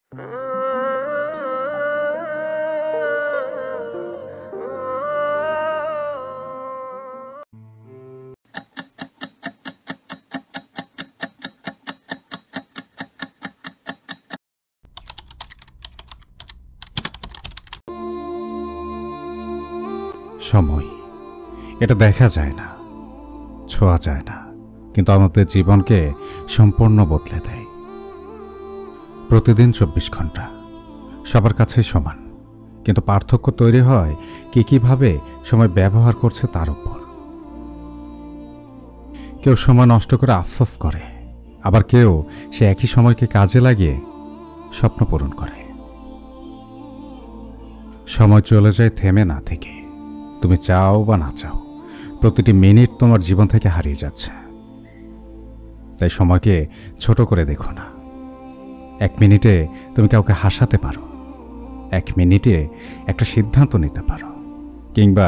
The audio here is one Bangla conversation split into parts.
সময় এটা দেখা যায় না, ছোঁয়া যায় না, কিন্তু আমাদের জীবনকে সম্পূর্ণ বদলে দেয়। প্রতিদিন 24 ঘন্টা সবার কাছেই সমান, কিন্তু পার্থক্য তৈরি হয় কিভাবে সময় ব্যবহার করছে তার উপর। কেউ সময় নষ্ট করে আফসোস করে, আবার কেউ সে একই সময়কে কাজে লাগিয়ে স্বপ্ন পূরণ করে। সময় চলে যায় থেমে না থেকে, তুমি চাও বা না চাও প্রতিটি মিনিট তোমার জীবন থেকে হারিয়ে যাচ্ছে। তাই সময়কে ছোট করে দেখো না। 1 মিনিটে তুমি কাউকে হাসাতে পারো, 1 মিনিটে একটা সিদ্ধান্ত নিতে পারো, কিংবা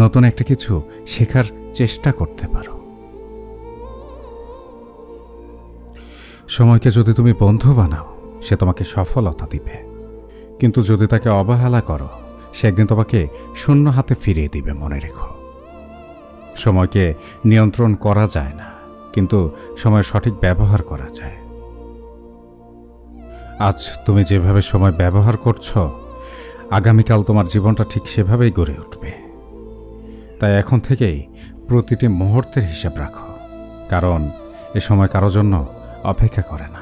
নতুন একটা কিছু শেখার চেষ্টা করতে পারো। সময়কে যদি তুমি বন্ধু বানাও, সে তোমাকে সফলতা দিবে, কিন্তু যদি তাকে অবহেলা করো, সে একদিন তোমাকে শূন্য হাতে ফিরিয়ে দিবে। মনে রেখো, সময়কে নিয়ন্ত্রণ করা যায় না, কিন্তু সময় সঠিক ব্যবহার করা যায়। আজ তুমি যেভাবে সময় ব্যবহার করছো, আগামীকাল তোমার জীবনটা ঠিক সেভাবেই গড়ে উঠবে। তাই এখন থেকেই প্রতিটি মুহূর্তের হিসাব রাখো, কারণ এ সময় কারো জন্য অপেক্ষা করে না।